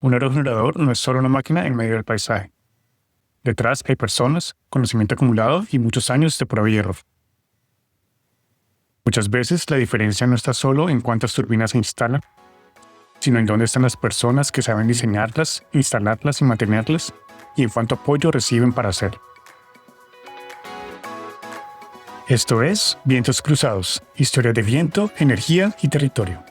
Un aerogenerador no es solo una máquina en medio del paisaje. Detrás hay personas, conocimiento acumulado y muchos años de prueba y error. Muchas veces la diferencia no está solo en cuántas turbinas se instalan, sino en dónde están las personas que saben diseñarlas, instalarlas y mantenerlas, y en cuánto apoyo reciben para hacerlo. Esto es Vientos Cruzados, historia de viento, energía y territorio.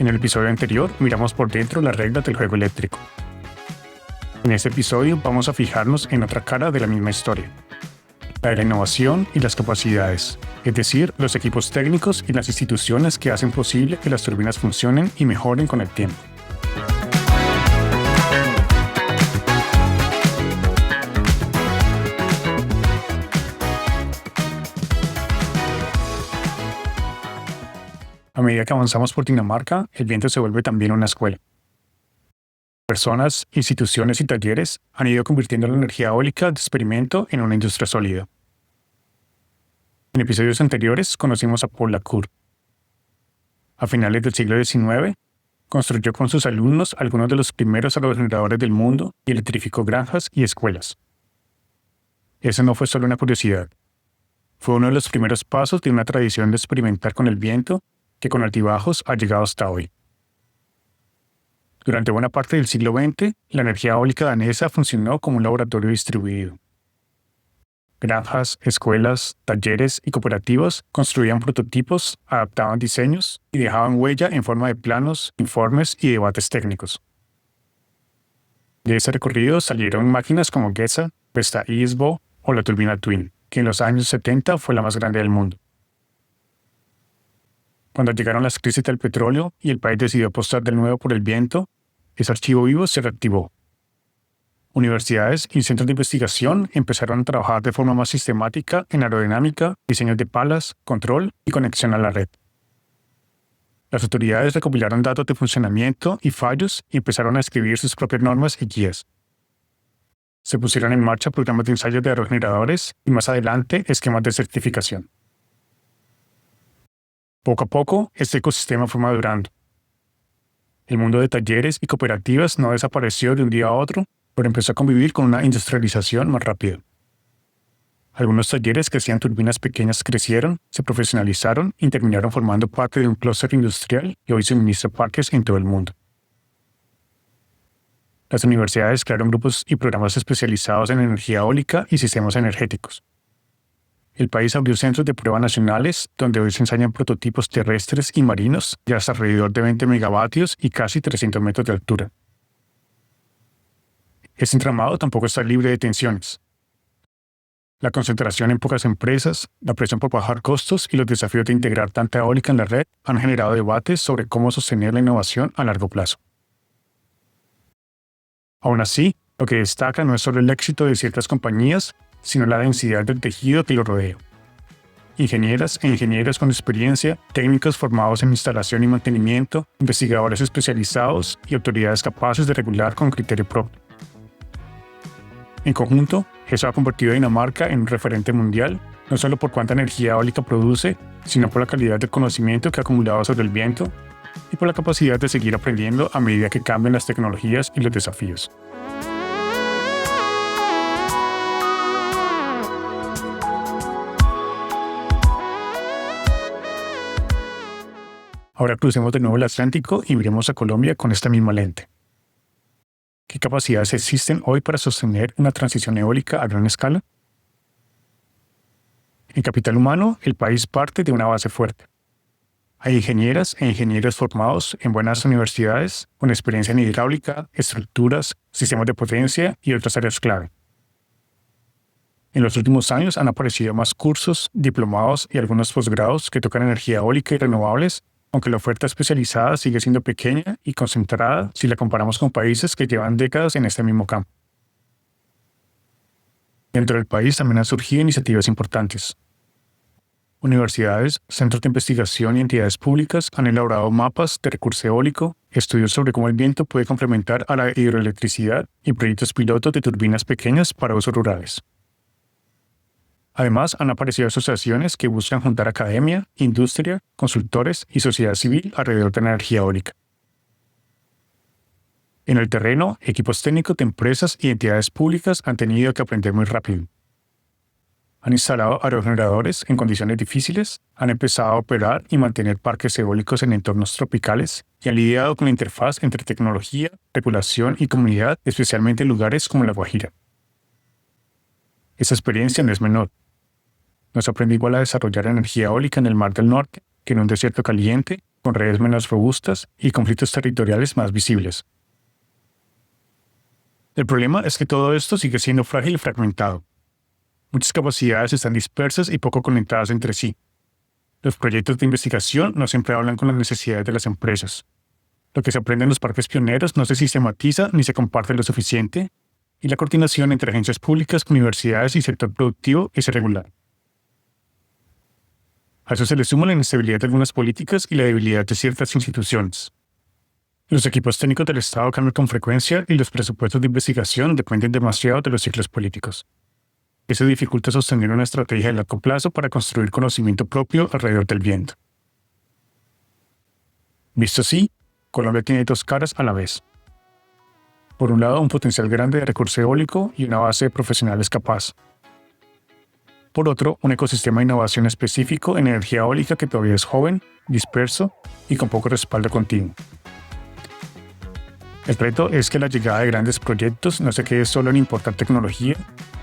En el episodio anterior miramos por dentro las reglas del juego eléctrico. En este episodio vamos a fijarnos en otra cara de la misma historia, la de la innovación y las capacidades, es decir, los equipos técnicos y las instituciones que hacen posible que las turbinas funcionen y mejoren con el tiempo. A medida que avanzamos por Dinamarca, el viento se vuelve también una escuela. Personas, instituciones y talleres han ido convirtiendo la energía eólica de experimento en una industria sólida. En episodios anteriores conocimos a Paul Lacour. A finales del siglo XIX, construyó con sus alumnos algunos de los primeros aerogeneradores del mundo y electrificó granjas y escuelas. Eso no fue solo una curiosidad. Fue uno de los primeros pasos de una tradición de experimentar con el viento que con altibajos ha llegado hasta hoy. Durante buena parte del siglo XX, la energía eólica danesa funcionó como un laboratorio distribuido. Granjas, escuelas, talleres y cooperativas construían prototipos, adaptaban diseños y dejaban huella en forma de planos, informes y debates técnicos. De ese recorrido salieron máquinas como GESA, Vestas Isbo o la turbina Twin, que en los años 70 fue la más grande del mundo. Cuando llegaron las crisis del petróleo y el país decidió apostar de nuevo por el viento, ese archivo vivo se reactivó. Universidades y centros de investigación empezaron a trabajar de forma más sistemática en aerodinámica, diseños de palas, control y conexión a la red. Las autoridades recopilaron datos de funcionamiento y fallos y empezaron a escribir sus propias normas y guías. Se pusieron en marcha programas de ensayos de aerogeneradores y más adelante esquemas de certificación. Poco a poco, este ecosistema fue madurando. El mundo de talleres y cooperativas no desapareció de un día a otro, pero empezó a convivir con una industrialización más rápida. Algunos talleres que hacían turbinas pequeñas crecieron, se profesionalizaron y terminaron formando parte de un clúster industrial que hoy suministra parques en todo el mundo. Las universidades crearon grupos y programas especializados en energía eólica y sistemas energéticos. El país abrió centros de prueba nacionales donde hoy se ensayan prototipos terrestres y marinos de hasta alrededor de 20 megavatios y casi 300 metros de altura. Este entramado tampoco está libre de tensiones. La concentración en pocas empresas, la presión por bajar costos y los desafíos de integrar tanta eólica en la red han generado debates sobre cómo sostener la innovación a largo plazo. Aún así, lo que destaca no es solo el éxito de ciertas compañías, sino la densidad del tejido que lo rodea. Ingenieras e ingenieros con experiencia, técnicos formados en instalación y mantenimiento, investigadores especializados y autoridades capaces de regular con criterio propio. En conjunto, eso ha convertido a Dinamarca en un referente mundial, no solo por cuánta energía eólica produce, sino por la calidad del conocimiento que ha acumulado sobre el viento y por la capacidad de seguir aprendiendo a medida que cambian las tecnologías y los desafíos. Ahora crucemos de nuevo el Atlántico y miremos a Colombia con esta misma lente. ¿Qué capacidades existen hoy para sostener una transición eólica a gran escala? En capital humano, el país parte de una base fuerte. Hay ingenieras e ingenieros formados en buenas universidades con experiencia en hidráulica, estructuras, sistemas de potencia y otras áreas clave. En los últimos años han aparecido más cursos, diplomados y algunos posgrados que tocan energía eólica y renovables, aunque la oferta especializada sigue siendo pequeña y concentrada si la comparamos con países que llevan décadas en este mismo campo. Dentro del país también han surgido iniciativas importantes. Universidades, centros de investigación y entidades públicas han elaborado mapas de recurso eólico, estudios sobre cómo el viento puede complementar a la hidroelectricidad y proyectos pilotos de turbinas pequeñas para usos rurales. Además, han aparecido asociaciones que buscan juntar academia, industria, consultores y sociedad civil alrededor de la energía eólica. En el terreno, equipos técnicos de empresas y entidades públicas han tenido que aprender muy rápido. Han instalado aerogeneradores en condiciones difíciles, han empezado a operar y mantener parques eólicos en entornos tropicales y han lidiado con la interfaz entre tecnología, regulación y comunidad, especialmente en lugares como La Guajira. Esa experiencia no es menor. No se aprende igual a desarrollar energía eólica en el Mar del Norte que en un desierto caliente, con redes menos robustas y conflictos territoriales más visibles. El problema es que todo esto sigue siendo frágil y fragmentado. Muchas capacidades están dispersas y poco conectadas entre sí. Los proyectos de investigación no siempre hablan con las necesidades de las empresas. Lo que se aprende en los parques pioneros no se sistematiza ni se comparte lo suficiente, y la coordinación entre agencias públicas, universidades y sector productivo es irregular. A eso se le suma la inestabilidad de algunas políticas y la debilidad de ciertas instituciones. Los equipos técnicos del Estado cambian con frecuencia y los presupuestos de investigación dependen demasiado de los ciclos políticos. Eso dificulta sostener una estrategia de largo plazo para construir conocimiento propio alrededor del viento. Visto así, Colombia tiene dos caras a la vez. Por un lado, un potencial grande de recurso eólico y una base de profesionales capaz. Por otro, un ecosistema de innovación específico en energía eólica que todavía es joven, disperso y con poco respaldo continuo. El reto es que la llegada de grandes proyectos no se quede solo en importar tecnología,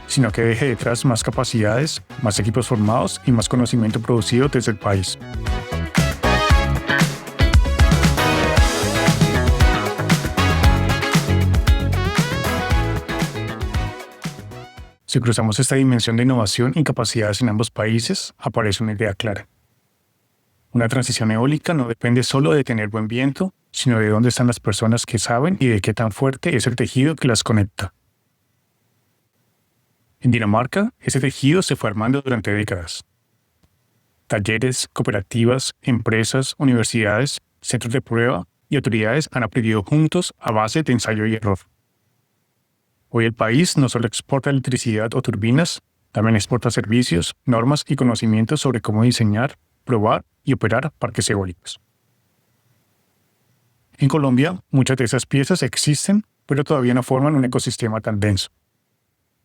sino que deje detrás más capacidades, más equipos formados y más conocimiento producido desde el país. Si cruzamos esta dimensión de innovación y capacidades en ambos países, aparece una idea clara. Una transición eólica no depende solo de tener buen viento, sino de dónde están las personas que saben y de qué tan fuerte es el tejido que las conecta. En Dinamarca, ese tejido se fue armando durante décadas. Talleres, cooperativas, empresas, universidades, centros de prueba y autoridades han aprendido juntos a base de ensayo y error. Hoy el país no solo exporta electricidad o turbinas, también exporta servicios, normas y conocimientos sobre cómo diseñar, probar y operar parques eólicos. En Colombia, muchas de esas piezas existen, pero todavía no forman un ecosistema tan denso.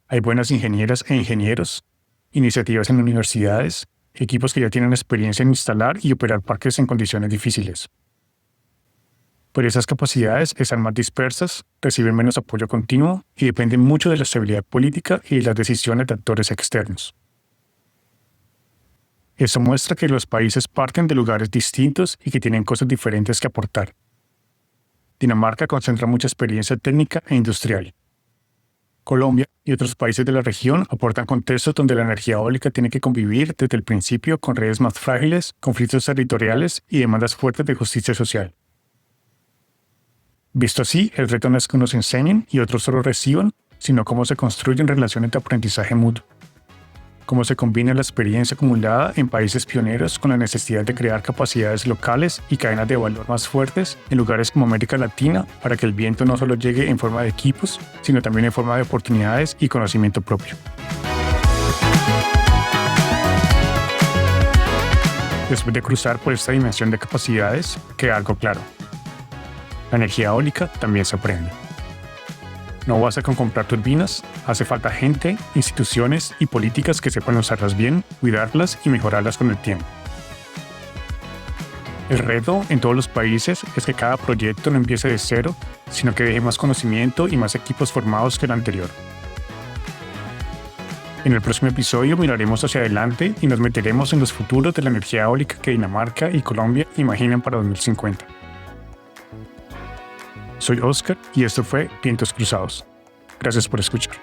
Hay buenas ingenieras e ingenieros, iniciativas en universidades, equipos que ya tienen experiencia en instalar y operar parques en condiciones difíciles. Pero esas capacidades están más dispersas, reciben menos apoyo continuo y dependen mucho de la estabilidad política y de las decisiones de actores externos. Eso muestra que los países parten de lugares distintos y que tienen cosas diferentes que aportar. Dinamarca concentra mucha experiencia técnica e industrial. Colombia y otros países de la región aportan contextos donde la energía eólica tiene que convivir desde el principio con redes más frágiles, conflictos territoriales y demandas fuertes de justicia social. Visto así, el reto no es que unos enseñen y otros solo reciban, sino cómo se construyen relaciones de aprendizaje mutuo. Cómo se combina la experiencia acumulada en países pioneros con la necesidad de crear capacidades locales y cadenas de valor más fuertes en lugares como América Latina para que el viento no solo llegue en forma de equipos, sino también en forma de oportunidades y conocimiento propio. Después de cruzar por esta dimensión de capacidades, queda algo claro. La energía eólica también se aprende. No basta con comprar turbinas, hace falta gente, instituciones y políticas que sepan usarlas bien, cuidarlas y mejorarlas con el tiempo. El reto en todos los países es que cada proyecto no empiece de cero, sino que deje más conocimiento y más equipos formados que el anterior. En el próximo episodio miraremos hacia adelante y nos meteremos en los futuros de la energía eólica que Dinamarca y Colombia imaginan para 2050. Soy Oscar y esto fue Vientos Cruzados. Gracias por escuchar.